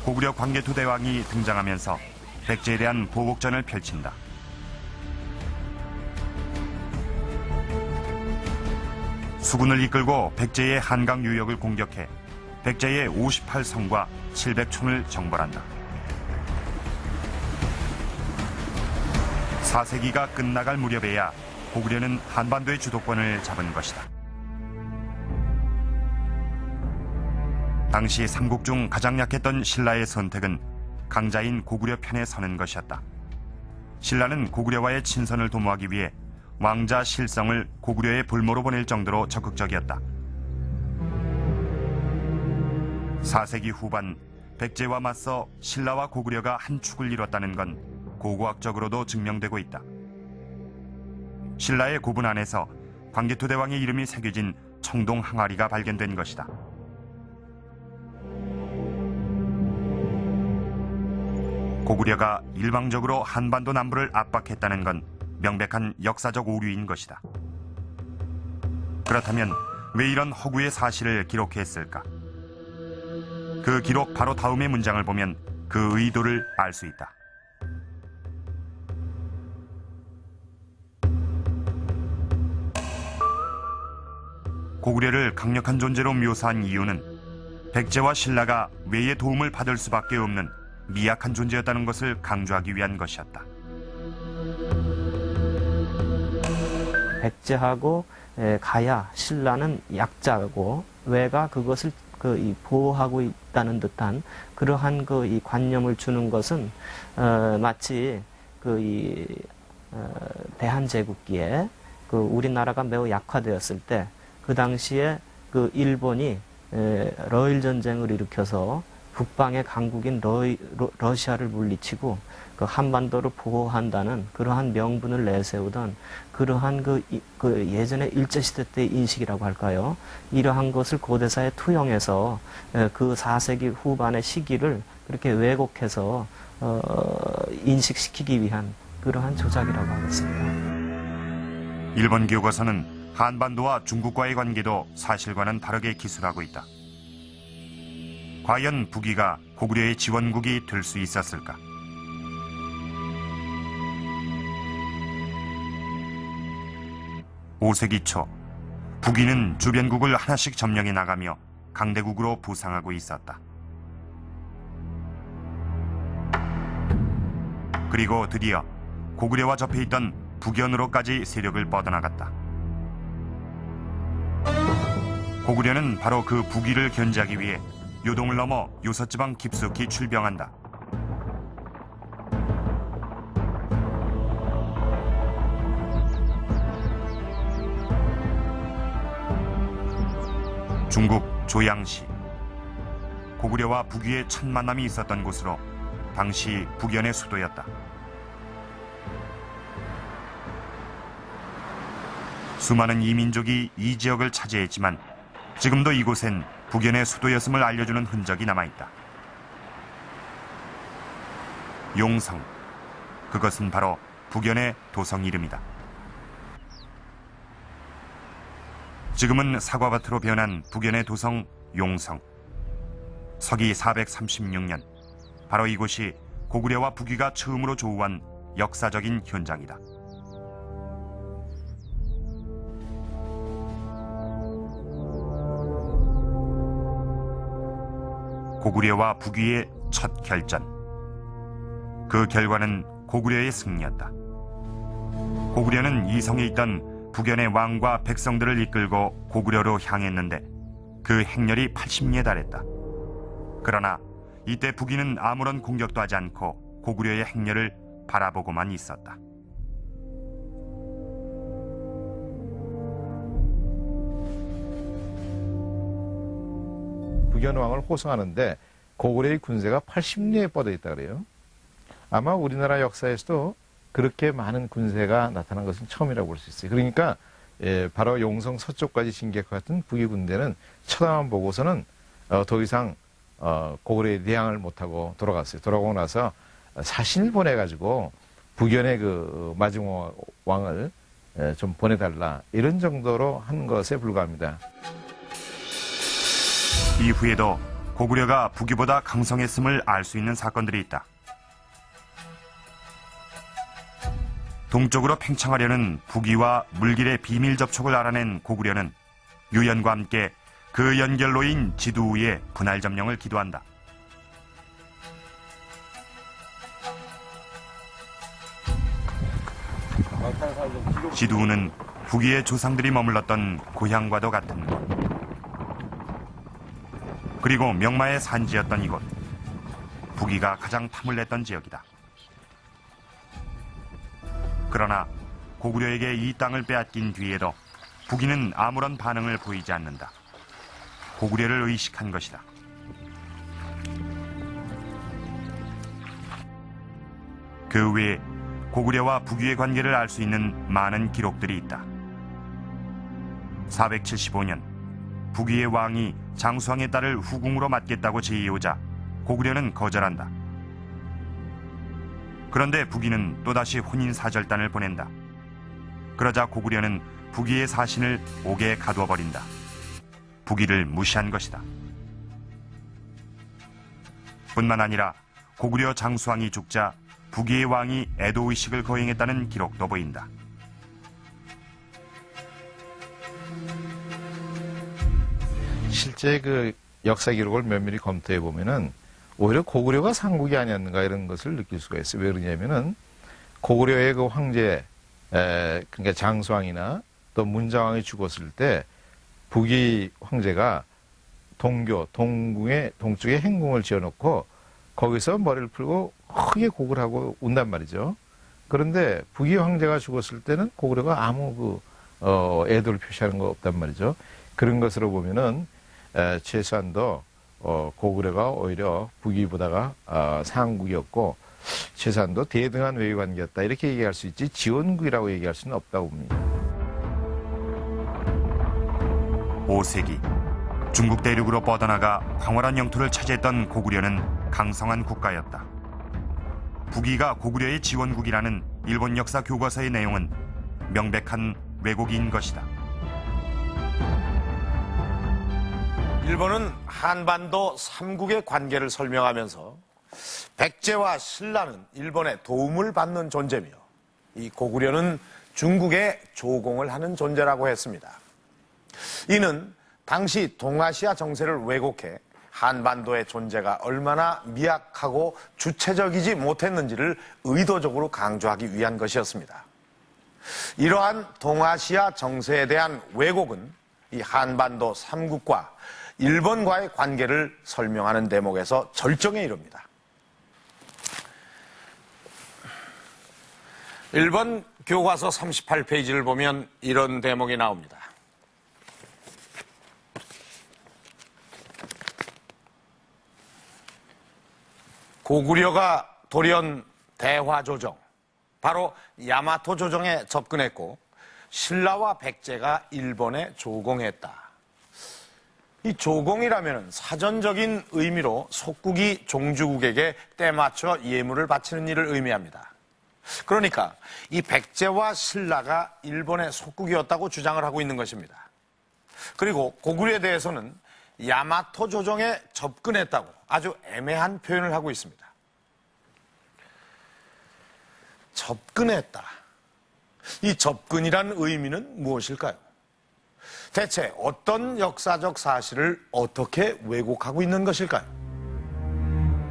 고구려 광개토대왕이 등장하면서 백제에 대한 보복전을 펼친다. 수군을 이끌고 백제의 한강 유역을 공격해 백제의 58성과 700촌을 정벌한다. 4세기가 끝나갈 무렵에야 고구려는 한반도의 주도권을 잡은 것이다. 당시 삼국 중 가장 약했던 신라의 선택은 강자인 고구려 편에 서는 것이었다. 신라는 고구려와의 친선을 도모하기 위해 왕자 실성을 고구려의 볼모로 보낼 정도로 적극적이었다. 4세기 후반 백제와 맞서 신라와 고구려가 한 축을 이뤘다는 건 고고학적으로도 증명되고 있다. 신라의 고분 안에서 광개토대왕의 이름이 새겨진 청동 항아리가 발견된 것이다. 고구려가 일방적으로 한반도 남부를 압박했다는 건 명백한 역사적 오류인 것이다. 그렇다면 왜 이런 허구의 사실을 기록했을까? 그 기록 바로 다음의 문장을 보면 그 의도를 알 수 있다. 고구려를 강력한 존재로 묘사한 이유는 백제와 신라가 외의 도움을 받을 수밖에 없는 미약한 존재였다는 것을 강조하기 위한 것이었다. 백제하고 가야, 신라는 약자고 외가 그것을 보호하고 있다는 듯한 그러한 이 관념을 주는 것은 마치 대한제국기에 우리나라가 매우 약화되었을 때 그 당시에 일본이 러일 전쟁을 일으켜서 북방의 강국인 러시아를 물리치고 한반도를 보호한다는 그러한 명분을 내세우던 그러한 예전에 일제시대 때의 인식이라고 할까요? 이러한 것을 고대사에 투영해서 그 4세기 후반의 시기를 그렇게 왜곡해서 인식시키기 위한 그러한 조작이라고 하겠습니다. 일본 교과서는 한반도와 중국과의 관계도 사실과는 다르게 기술하고 있다. 과연 북위가 고구려의 지원국이 될 수 있었을까? (5세기) 초 북위는 주변국을 하나씩 점령해 나가며 강대국으로 부상하고 있었다. 그리고 드디어 고구려와 접해 있던 북연으로까지 세력을 뻗어나갔다. 고구려는 바로 그 북위를 견제하기 위해 요동을 넘어 요서지방 깊숙이 출병한다. 중국 조양시. 고구려와 북위의 첫 만남이 있었던 곳으로 당시 북연의 수도였다. 수많은 이민족이 이 지역을 차지했지만 지금도 이곳엔 북연의 수도였음을 알려주는 흔적이 남아있다. 용성. 그것은 바로 북연의 도성 이름이다. 지금은 사과밭으로 변한 북연의 도성 용성. 서기 436년. 바로 이곳이 고구려와 북위가 처음으로 조우한 역사적인 현장이다. 고구려와 북위의 첫 결전. 그 결과는 고구려의 승리였다. 고구려는 이 성에 있던 북연의 왕과 백성들을 이끌고 고구려로 향했는데 그 행렬이 80리에 달했다. 그러나 이때 북위는 아무런 공격도 하지 않고 고구려의 행렬을 바라보고만 있었다. 북연왕을 호송하는데 고구려의 군세가 80리에 뻗어 있다 그래요. 아마 우리나라 역사에서도 그렇게 많은 군세가 나타난 것은 처음이라고 볼 수 있어요. 그러니까 바로 용성 서쪽까지 진격했던 북위 군대는 쳐다만 보고서는 더 이상 고구려에 대항을 못하고 돌아갔어요. 돌아오고 나서 사신을 보내가지고 북연의 그 마증 왕을 좀 보내달라 이런 정도로 한 것에 불과합니다. 이후에도 고구려가 북위보다 강성했음을 알 수 있는 사건들이 있다. 동쪽으로 팽창하려는 북위와 물길의 비밀 접촉을 알아낸 고구려는 유연과 함께 그 연결로인 지두우의 분할 점령을 기도한다. 지두우는 북위의 조상들이 머물렀던 고향과도 같은 곳. 그리고 명마의 산지였던 이곳. 북위가 가장 탐을 냈던 지역이다. 그러나 고구려에게 이 땅을 빼앗긴 뒤에도 북위는 아무런 반응을 보이지 않는다. 고구려를 의식한 것이다. 그 외에 고구려와 북위의 관계를 알 수 있는 많은 기록들이 있다. 475년 북위의 왕이 장수왕의 딸을 후궁으로 맡겠다고 제의오자 고구려는 거절한다. 그런데 북위는 또다시 혼인 사절단을 보낸다. 그러자 고구려는 북위의 사신을 옥에 가두어 버린다. 북위를 무시한 것이다. 뿐만 아니라 고구려 장수왕이 죽자 북위의 왕이 애도의식을 거행했다는 기록도 보인다. 실제 그 역사 기록을 면밀히 검토해 보면은 오히려 고구려가 상국이 아니었는가 이런 것을 느낄 수가 있어요. 왜 그러냐면은 고구려의 그 황제, 그러니까 장수왕이나 또 문자왕이 죽었을 때 북위 황제가 동궁의 동쪽에 행궁을 지어놓고 거기서 머리를 풀고 크게 곡을 하고 운단 말이죠. 그런데 북위 황제가 죽었을 때는 고구려가 아무 애도를 표시하는 거 없단 말이죠. 그런 것으로 보면은 최소한도 고구려가 오히려 북위보다가 상국이었고 최소한도 대등한 외교 관계였다 이렇게 얘기할 수 있지 지원국이라고 얘기할 수는 없다고 봅니다. 5세기 중국 대륙으로 뻗어나가 광활한 영토를 차지했던 고구려는 강성한 국가였다. 북위가 고구려의 지원국이라는 일본 역사 교과서의 내용은 명백한 왜곡인 것이다. 일본은 한반도 3국의 관계를 설명하면서 백제와 신라는 일본의 도움을 받는 존재며 이 고구려는 중국의 조공을 하는 존재라고 했습니다. 이는 당시 동아시아 정세를 왜곡해 한반도의 존재가 얼마나 미약하고 주체적이지 못했는지를 의도적으로 강조하기 위한 것이었습니다. 이러한 동아시아 정세에 대한 왜곡은 이 한반도 3국과 일본과의 관계를 설명하는 대목에서 절정에 이릅니다. 일본 교과서 38페이지를 보면 이런 대목이 나옵니다. 고구려가 돌연 대화조정, 바로 야마토 조정에 접근했고 신라와 백제가 일본에 조공했다. 이 조공이라면 사전적인 의미로 속국이 종주국에게 때맞춰 예물을 바치는 일을 의미합니다. 그러니까 이 백제와 신라가 일본의 속국이었다고 주장을 하고 있는 것입니다. 그리고 고구려에 대해서는 야마토 조정에 접근했다고 아주 애매한 표현을 하고 있습니다. 접근했다. 이 접근이라는 의미는 무엇일까요? 대체 어떤 역사적 사실을 어떻게 왜곡하고 있는 것일까요?